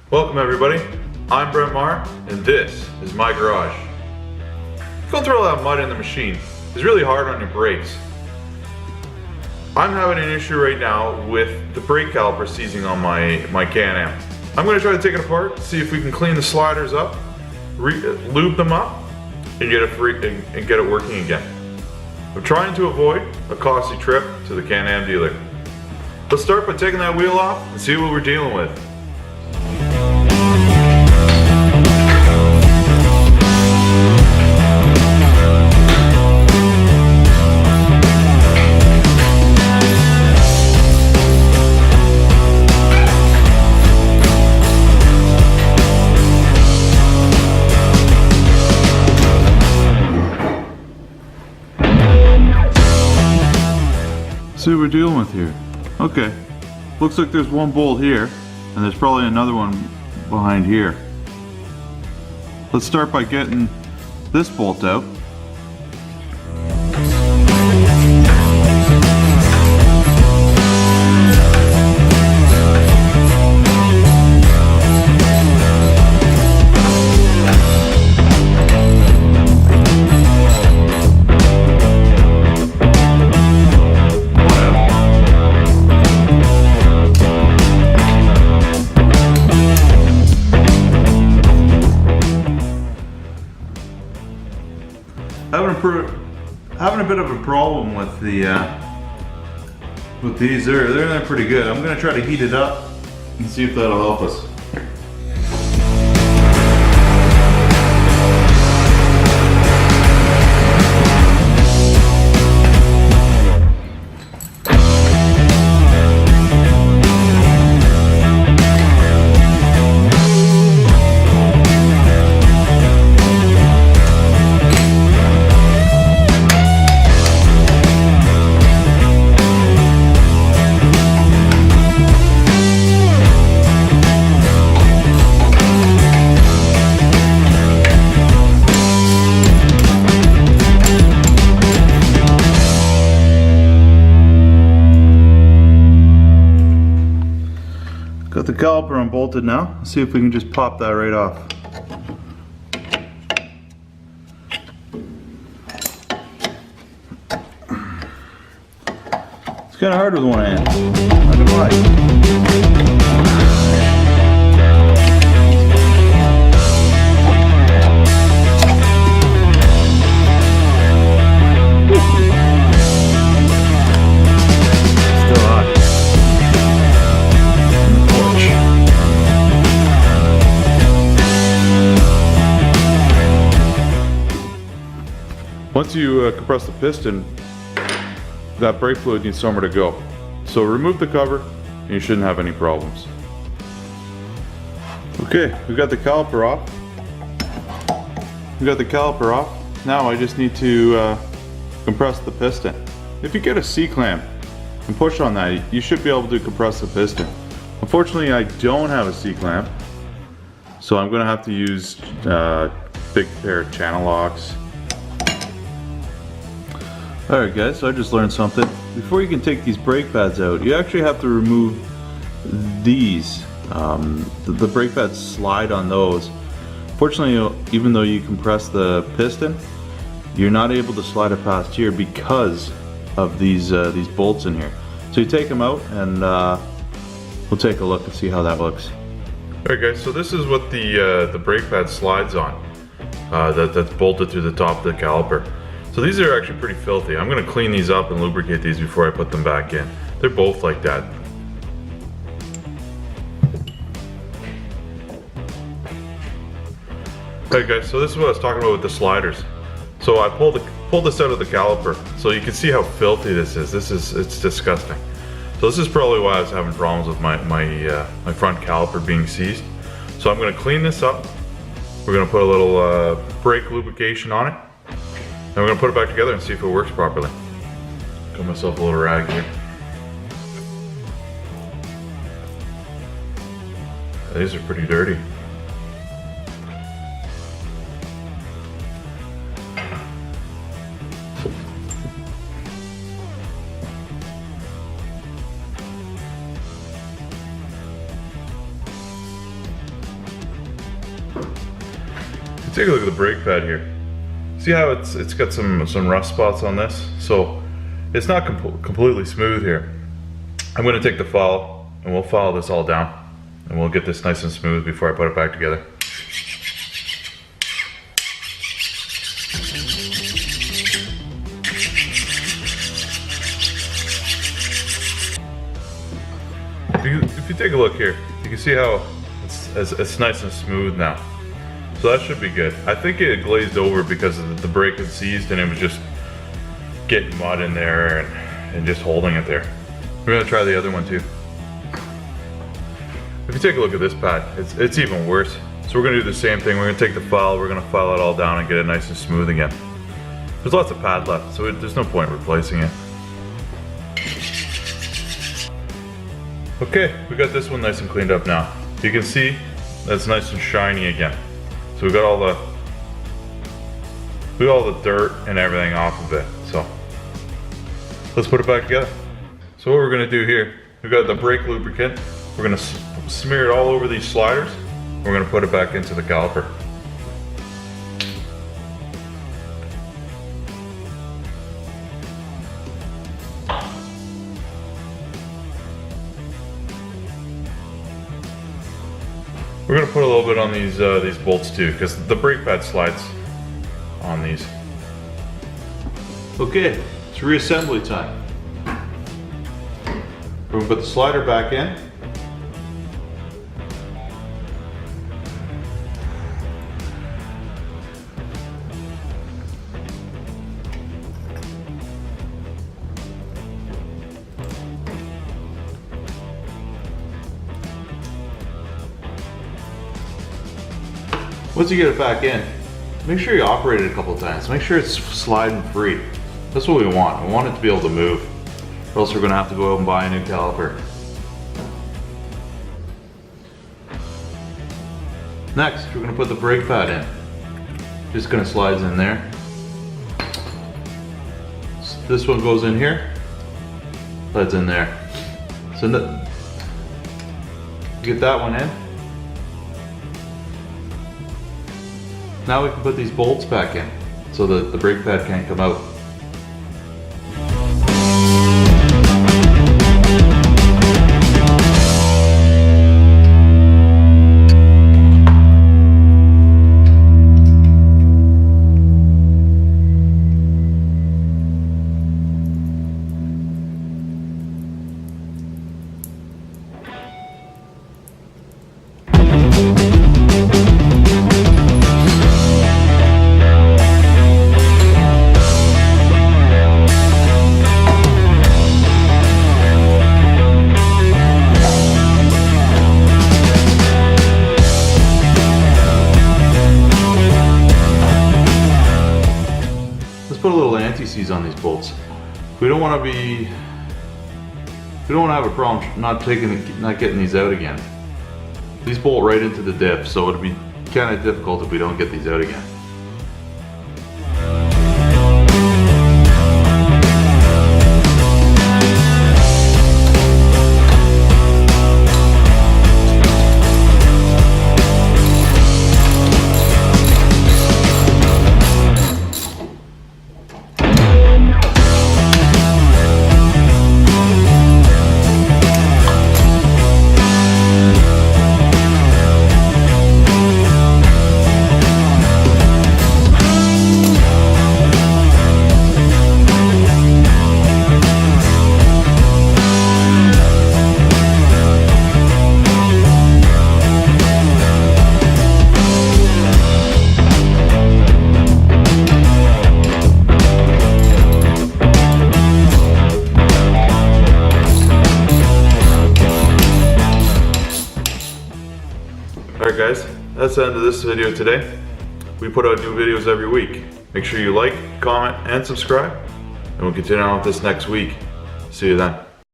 Welcome everybody, I'm Brent Marr, and this is my garage. Going through all that mud in the machine is really hard on your brakes. I'm having an issue right now with the brake caliper seizing on my Can-Am. I'm going to try to take it apart, see if we can clean the sliders up, lube them up, and get it working again. I'm trying to avoid a costly trip to the Can-Am dealer. Let's start by taking that wheel off and see what we're dealing with. See what we're dealing with here. Okay, looks like there's one bolt here, and there's probably another one behind here. Let's start by getting this bolt out. Having a bit of a problem with these. They're pretty good. I'm gonna try to heat it up and see if that'll help us. Got the caliper unbolted now. Let's see if we can just pop that right off. It's kind of hard with one hand. Not gonna lie. Once you compress the piston, that brake fluid needs somewhere to go. So remove the cover and you shouldn't have any problems. Okay, we've got the caliper off. Now I just need to compress the piston. If you get a C-clamp and push on that, you should be able to compress the piston. Unfortunately, I don't have a C-clamp, so I'm going to have to use a big pair of channel locks. Alright guys, so I just learned something. Before you can take these brake pads out, you actually have to remove these. The brake pads slide on those. Fortunately, even though you compress the piston, you're not able to slide it past here because of these bolts in here. So you take them out and we'll take a look and see how that looks. Alright guys, so this is what the brake pad slides on. That's bolted through the top of the caliper. So these are actually pretty filthy. I'm going to clean these up and lubricate these before I put them back in. They're both like that. Alright guys, so this is what I was talking about with the sliders. So I pulled this out of the caliper, so you can see how filthy this is. It's disgusting. So this is probably why I was having problems with my front caliper being seized. So I'm going to clean this up. We're going to put a little brake lubrication on it. And we're going to put it back together and see if it works properly. Got myself a little rag here. These are pretty dirty. take a look at the brake pad here. See how it's got some rust spots on this? So it's not completely smooth here. I'm going to take the file and we'll file this all down and we'll get this nice and smooth before I put it back together. If you take a look here, you can see how it's nice and smooth now. So that should be good. I think it glazed over because the brake had seized and it was just getting mud in there and just holding it there. We're gonna try the other one too. If you take a look at this pad, it's even worse. So we're gonna do the same thing. We're gonna take the file, we're gonna file it all down and get it nice and smooth again. There's lots of pad left, so there's no point replacing it. Okay, we got this one nice and cleaned up now. You can see that's nice and shiny again. So we got all the dirt and everything off of it. So let's put it back together. So what we're gonna do here, we've got the brake lubricant. We're gonna smear it all over these sliders. We're gonna put it back into the caliper. We're gonna put a little bit on these bolts too, because the brake pad slides on these. Okay, it's reassembly time. We're gonna put the slider back in. Once you get it back in, make sure you operate it a couple of times. Make sure it's sliding free. That's what we want. We want it to be able to move, or else we're gonna have to go out and buy a new caliper. Next, we're gonna put the brake pad in. Just gonna slides in there. This one goes in here, slides in there. So get that one in. Now we can put these bolts back in so that the brake pad can't come out. Put a little anti-seize on these bolts. We don't want to have a problem not getting these out again. These bolt right into the diff, so it'll be kind of difficult if we don't get these out again. Alright guys, that's the end of this video today. We put out new videos every week. Make sure you like, comment, and subscribe. And we'll continue on with this next week. See you then.